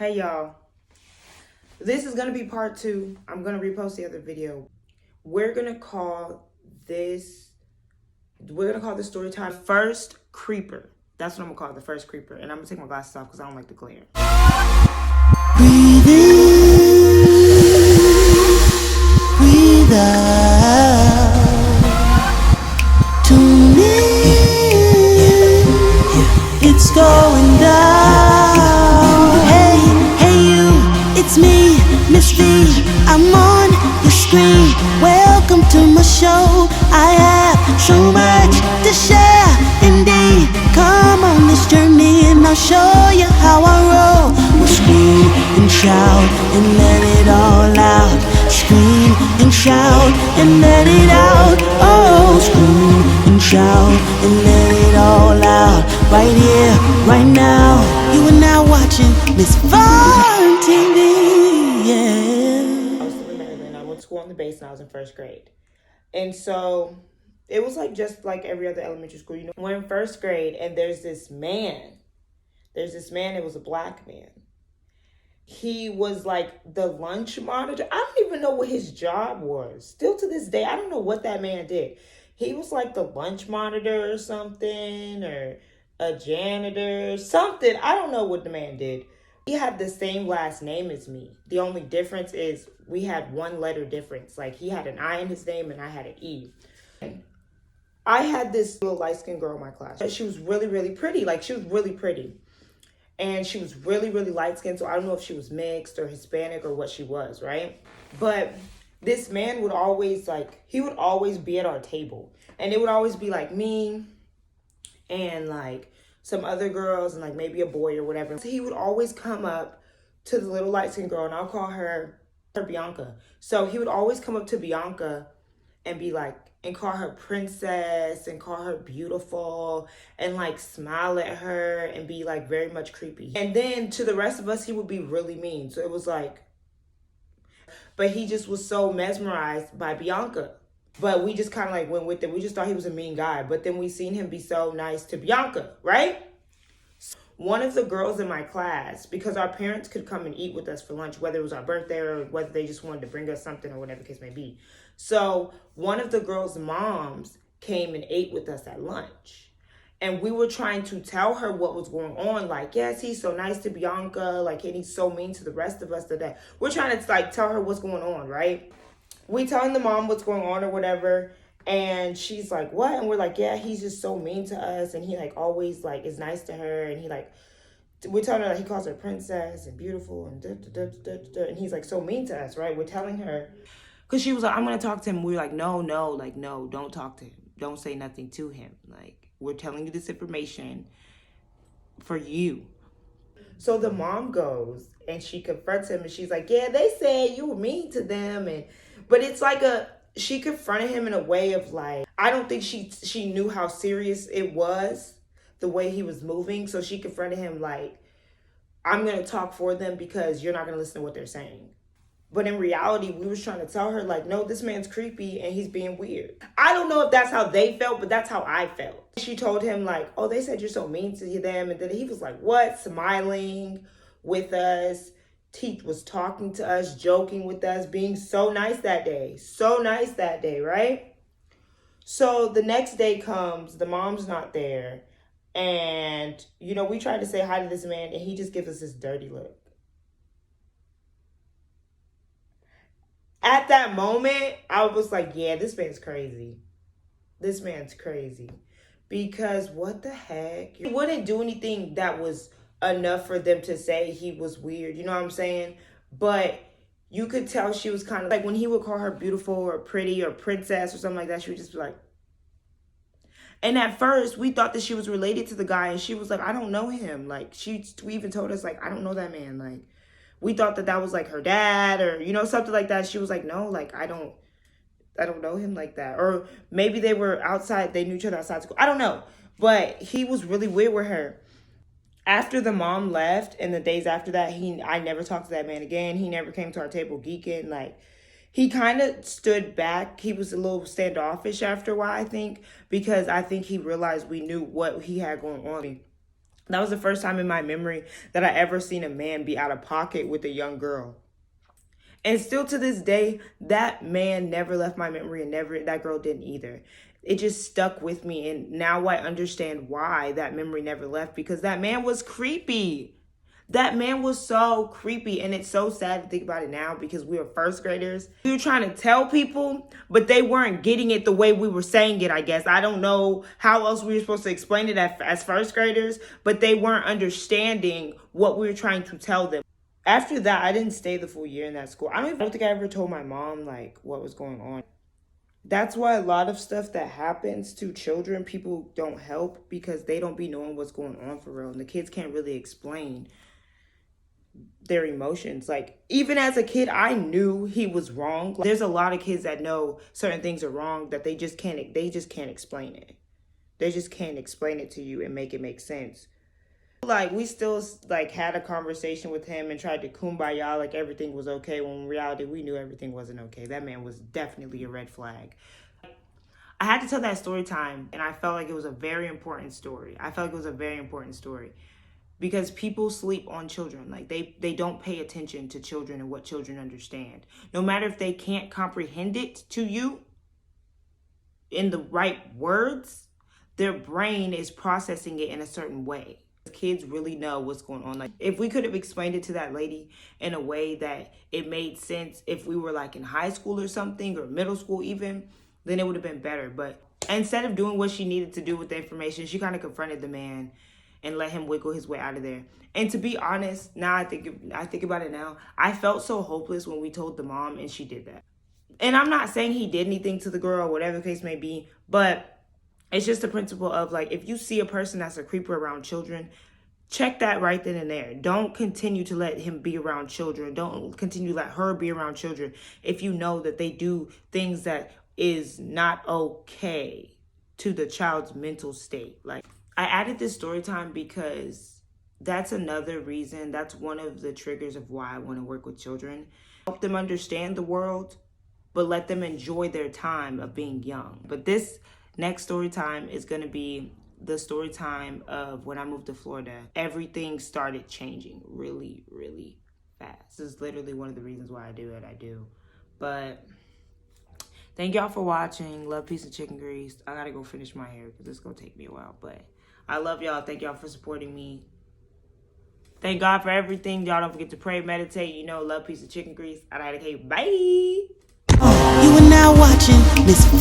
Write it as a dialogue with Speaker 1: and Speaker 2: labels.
Speaker 1: Hey y'all, this is gonna be part 2. I'm gonna repost the other video. We're gonna call this story time first creeper. That's what I'm gonna call it, the first creeper. And I'm gonna take my glasses off because I don't like the glare.
Speaker 2: Breathe in, breathe out. Tune in, it's going down. Hey you, it's me, ms.v. I'm on your screen. Welcome to my show. I have so much to share. Indeed, come on this journey and I'll show you how I roll. We'll scream and shout and let it all out. Scream and shout and let it out. Oh, scream and shout and let it all out. Right here, right now. You are now watching ms.v. Yeah.
Speaker 1: I was living in Maryland. I went to school on the base and I was in first grade. And so it was like just like every other elementary school. You know, we're in first grade and there's this man. It was a black man. He was like the lunch monitor. I don't even know what his job was. Still to this day, I don't know what that man did. He was like the lunch monitor or something, or a janitor, something. I don't know what the man did. He had the same last name as me. The only difference is we had one letter difference. Like he had an I in his name and I had an E. I had this little light-skinned girl in my class. She was really, really pretty. Like she was really pretty. And she was really, really light-skinned. So I don't know if she was mixed or Hispanic or what she was, right? But this man would always he would always be at our table. And it would always be like me and like some other girls and like maybe a boy or whatever. So he would always come up to the little light-skinned girl, and I'll call her Bianca. So he would always come up to Bianca and be like, and call her princess and call her beautiful and like smile at her and be like very much creepy. And then to the rest of us, he would be really mean. So it was like, but he just was so mesmerized by Bianca. But we just kind of like went with it. We just thought he was a mean guy. But then we seen him be so nice to Bianca, right? One of the girls in my class, because our parents could come and eat with us for lunch, whether it was our birthday or whether they just wanted to bring us something or whatever the case may be. So one of the girls' moms came and ate with us at lunch. And we were trying to tell her what was going on. Like, yes, he's so nice to Bianca. Like, and he's so mean to the rest of us today. We're trying to like tell her what's going on, right? We telling the mom what's going on or whatever. And she's like, what? And we're like, yeah, he's just so mean to us. And he like always like is nice to her. And he like, we're telling her that he calls her princess and beautiful and and he's like so mean to us, right? We're telling her, because she was like, I'm going to talk to him. We were like, no, don't talk to him. Don't say nothing to him. Like, we're telling you this information for you. So the mom goes and she confronts him and she's like, yeah, they said you were mean to them. But it's like she confronted him in a way of like, I don't think she knew how serious it was, the way he was moving. So she confronted him like, I'm going to talk for them because you're not going to listen to what they're saying. But in reality, we was trying to tell her like, no, this man's creepy and he's being weird. I don't know if that's how they felt, but that's how I felt. She told him like, oh, they said you're so mean to them. And then he was like, what? Smiling with us. He was talking to us, joking with us, being so nice that day. So nice that day, right? So the next day comes, the mom's not there. And, you know, we tried to say hi to this man and he just gives us this dirty look. At that moment, I was like, yeah, this man's crazy. This man's crazy. Because what the heck? He wouldn't do anything that was enough for them to say he was weird. You know what I'm saying? But you could tell she was kind of like when he would call her beautiful or pretty or princess or something like that, she would just be like. And at first, we thought that she was related to the guy. And she was like, I don't know him. Like, we even told us, like, I don't know that man. Like, we thought that was like her dad or, you know, something like that. She was like, no, like, I don't know him like that. Or maybe they were outside. They knew each other outside school. I don't know. But he was really weird with her. After the mom left and the days after that, I never talked to that man again. He never came to our table geeking. Like, he kind of stood back. He was a little standoffish after a while, I think, because I think he realized we knew what he had going on. That was the first time in my memory that I ever seen a man be out of pocket with a young girl. And still to this day, that man never left my memory, and that girl didn't either. It just stuck with me, and now I understand why that memory never left, because that man was creepy. That man was so creepy, and it's so sad to think about it now, because we were first graders. We were trying to tell people, but they weren't getting it the way we were saying it, I guess. I don't know how else we were supposed to explain it as first graders, but they weren't understanding what we were trying to tell them. After that, I didn't stay the full year in that school. I don't think I ever told my mom, like, what was going on. That's why a lot of stuff that happens to children, people don't help, because they don't be knowing what's going on for real. And the kids can't really explain their emotions. Like, even as a kid, I knew he was wrong. There's a lot of kids that know certain things are wrong that they just can't explain it. They just can't explain it to you and make it make sense. Like, we still like had a conversation with him and tried to kumbaya like everything was okay, when in reality we knew everything wasn't okay. That man was definitely a red flag. I had to tell that story time, and I felt like it was a very important story. Because people sleep on children. Like, they don't pay attention to children and what children understand. No matter if they can't comprehend it to you in the right words, their brain is processing it in a certain way. Kids really know what's going on. Like, if we could have explained it to that lady in a way that it made sense, if we were like in high school or something, or middle school even, then it would have been better. But instead of doing what she needed to do with the information, she kind of confronted the man and let him wiggle his way out of there. And to be honest, now I think about it now, I felt so hopeless when we told the mom and she did that. And I'm not saying he did anything to the girl, whatever the case may be, but it's just the principle of, like, if you see a person that's a creeper around children, check that right then and there. Don't continue to let him be around children. Don't continue to let her be around children if you know that they do things that is not okay to the child's mental state. Like, I added this story time because that's another reason, that's one of the triggers of why I want to work with children. Help them understand the world, but let them enjoy their time of being young. But this next story time is going to be the story time of when I moved to Florida. Everything started changing really, really fast. This is literally one of the reasons why I do what I do. But thank y'all for watching. Love, peace, and chicken grease. I gotta go finish my hair because it's gonna take me a while. But I love y'all. Thank y'all for supporting me. Thank God for everything. Y'all don't forget to pray, meditate. You know, love, peace, and chicken grease. I gotta bye.
Speaker 2: You are now watching ms.v.